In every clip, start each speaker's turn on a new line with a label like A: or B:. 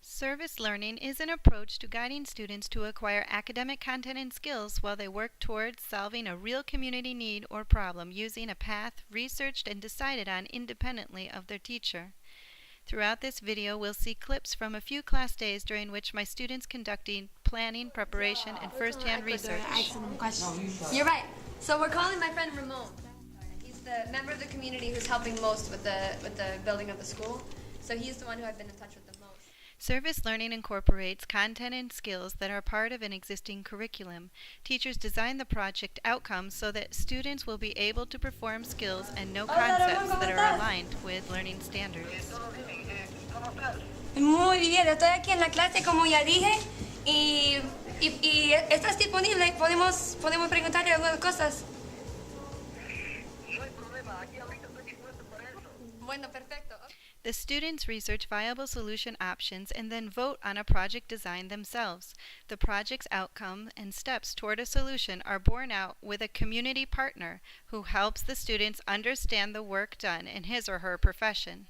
A: Service learning is an approach to guiding students to acquire academic content and skills while they work towards solving a real community need or problem using a path researched and decided on independently of their teacher. Throughout this video, we'll see clips from a few class days during which my students conducting planning, preparation, and first-hand research.
B: You're right. So we're calling my friend Ramon. He's the member of the community who's helping most with the building of the school. So he's the one who I've been in touch with the most.
A: Service learning incorporates content and skills that are part of an existing curriculum. Teachers design the project outcomes so that students will be able to perform skills and know concepts that are aligned with learning standards.
B: Muy bien, estoy aquí en la clase como ya dije y estás disponible, podemos preguntarle algunas cosas.
C: No hay problema, aquí ahorita estoy dispuesto para eso.
B: Bueno, perfecto.
A: The students research viable solution options and then vote on a project design themselves. The project's outcome and steps toward a solution are borne out with a community partner who helps the students understand the work done in his or her profession.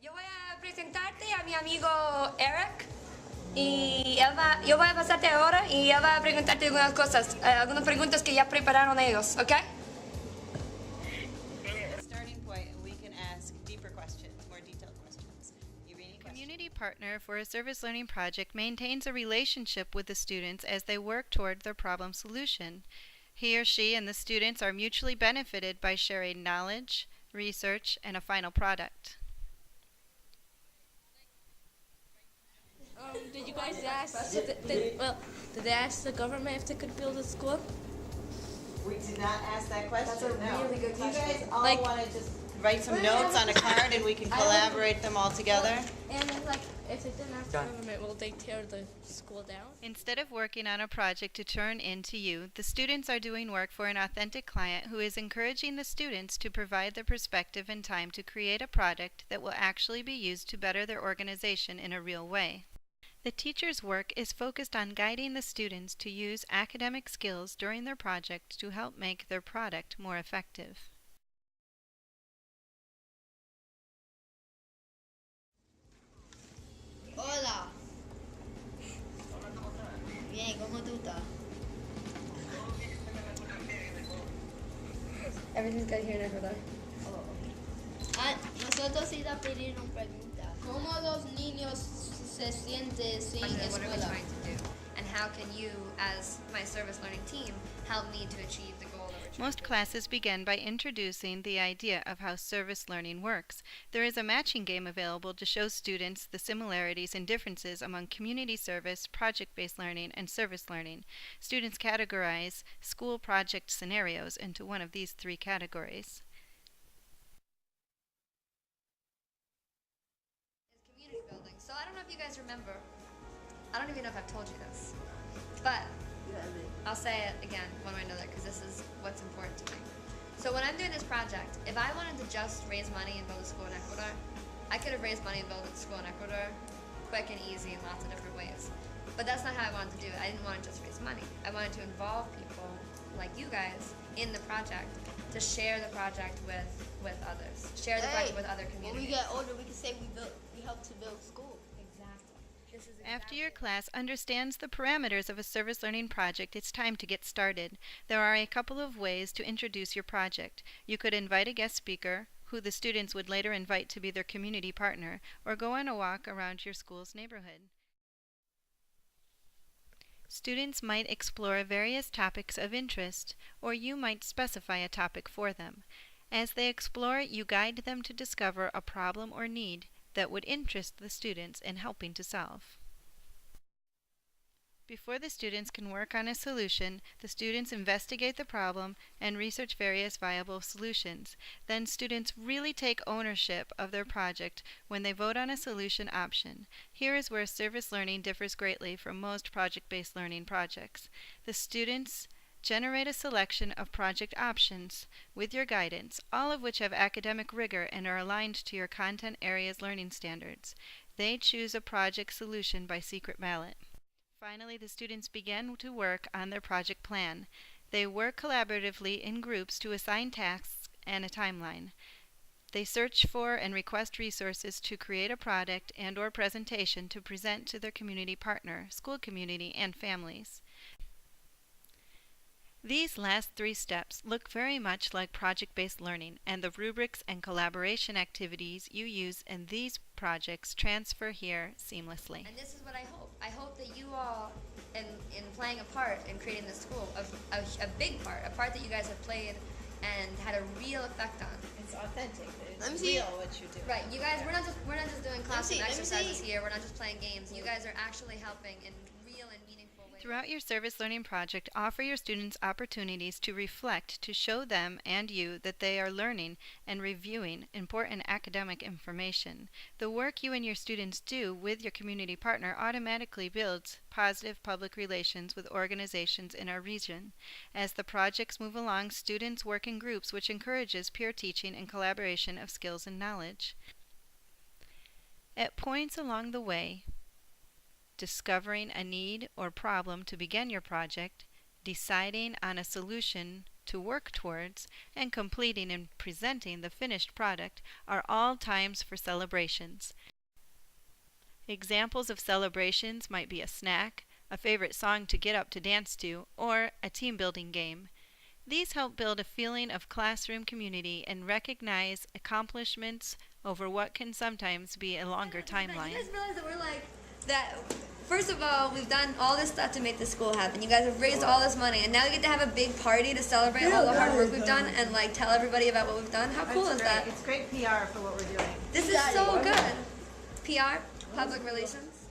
B: Yo voy a presentarte a mi amigo Eric y yo voy a pasarte ahora y él va a preguntarte algunas cosas, algunas preguntas que ya prepararon ellos, ¿ok?
A: Community partner for a service learning project maintains a relationship with the students as they work toward their problem solution. He or she and the students are mutually benefited by sharing knowledge, research, and a final product.
D: Did you guys ask? Did they ask the government if they could build a school?
E: We did not ask that question.
B: That's a really good question.
E: You guys all
D: Like-
E: want to just write some notes on a card and we can collaborate them all together?
D: And then, like, if they didn't ask the government, will they tear the school down?
A: Instead of working on a project to turn into you, the students are doing work for an authentic client who is encouraging the students to provide their perspective and time to create a product that will actually be used to better their organization in a real way. The teacher's work is focused on guiding the students to use academic skills during their project to help make their product more effective.
F: Hola. Bien, ¿cómo tú estás?
B: Everything's good here in Ecuador.
F: Nosotros sí la pedir una pregunta. ¿Cómo los niños se sienten sin
B: What are we
F: escuela?
B: trying to do? And how can you, as my service learning team, help me to achieve the goal that we're trying
A: Most classes begin by introducing the idea of how service learning works. There is a matching game available to show students the similarities and differences among community service, project-based learning, and service learning. Students categorize school project scenarios into one of these three categories.
B: is community building. So I don't know if you guys remember, I don't even know if I've told you this, but I'll say it again one way or another because this is what's important to me. So when I'm doing this project, if I wanted to just raise money and build a school in Ecuador, I could have raised money and built a school in Ecuador quick and easy in lots of different ways. But that's not how I wanted to do it. I didn't want to just raise money. I wanted to involve people like you guys in the project to share the project with others. Share the project with other
F: When
B: communities.
F: we get older, we can say we helped to build school.
B: Exactly. This is
A: After your class understands the parameters of a service learning project, it's time to get started. There are a couple of ways to introduce your project. You could invite a guest speaker, who the students would later invite to be their community partner, or go on a walk around your school's neighborhood. Students might explore various topics of interest, or you might specify a topic for them. As they explore, you guide them to discover a problem or need that would interest the students in helping to solve. Before the students can work on a solution, the students investigate the problem and research various viable solutions. Then students really take ownership of their project when they vote on a solution option. Here is where service learning differs greatly from most project-based learning projects. The students generate a selection of project options with your guidance, all of which have academic rigor and are aligned to your content area's learning standards. They choose a project solution by secret ballot. Finally, the students begin to work on their project plan. They work collaboratively in groups to assign tasks and a timeline. They search for and request resources to create a product and/or presentation to present to their community partner, school community, and families. These last 3 steps look very much like project-based learning, and the rubrics and collaboration activities you use in these projects transfer here seamlessly.
B: And this is what I hope. I hope that you all, in playing a part in creating this school, a big part, a part that you guys have played and had a real effect on.
E: It's authentic.
B: Let me
E: It's
B: see.
E: real what you do.
B: Right, you guys, we're not just doing classroom
E: let me
B: exercises
E: see.
B: here. We're not just playing games. You guys are actually helping in real and meaningful ways.
A: Throughout your service learning project, offer your students opportunities to reflect, to show them and you that they are learning and reviewing important academic information. The work you and your students do with your community partner automatically builds positive public relations with organizations in our region. As the projects move along, students work in groups, which encourages peer teaching and collaboration of skills and knowledge. At points along the way, discovering a need or problem to begin your project, deciding on a solution to work towards, and completing and presenting the finished product are all times for celebrations. Examples of celebrations might be a snack, a favorite song to get up to dance to, or a team-building game. These help build a feeling of classroom community and recognize accomplishments over what can sometimes be a longer
B: You
A: timeline.
B: guys realize that we're like that. First of all, we've done all this stuff to make the school happen. You guys have raised all this money, and now we get to have a big party to celebrate all the hard work we've done and like tell everybody about what we've done. How cool is that?
E: It's great PR for what we're doing.
B: This is so good. PR, public relations.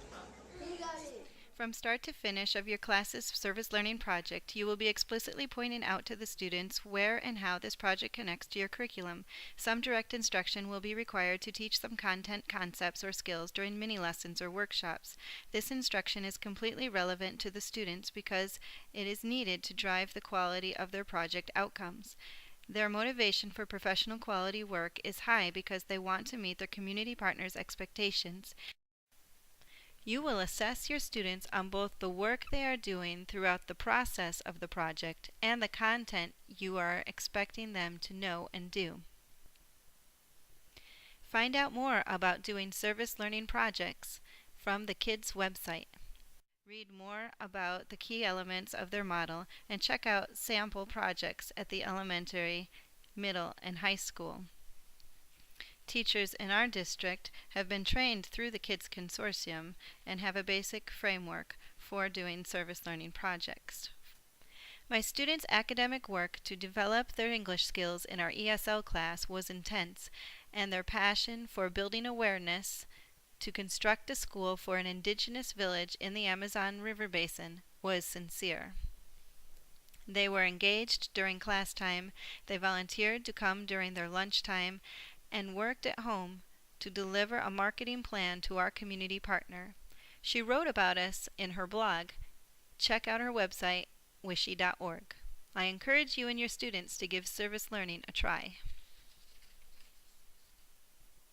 A: From start to finish of your class's service learning project, you will be explicitly pointing out to the students where and how this project connects to your curriculum. Some direct instruction will be required to teach some content, concepts, or skills during mini lessons or workshops. This instruction is completely relevant to the students because it is needed to drive the quality of their project outcomes. Their motivation for professional quality work is high because they want to meet their community partners' expectations. You will assess your students on both the work they are doing throughout the process of the project and the content you are expecting them to know and do. Find out more about doing service learning projects from the KIDS website. Read more about the key elements of their model and check out sample projects at the elementary, middle, and high school. Teachers in our district have been trained through the KIDS Consortium and have a basic framework for doing service learning projects. My students' academic work to develop their English skills in our ESL class was intense, and their passion for building awareness to construct a school for an indigenous village in the Amazon River Basin was sincere. They were engaged during class time, they volunteered to come during their lunchtime, and worked at home to deliver a marketing plan to our community partner. She wrote about us in her blog. Check out her website, wishy.org. I encourage you and your students to give service learning a try.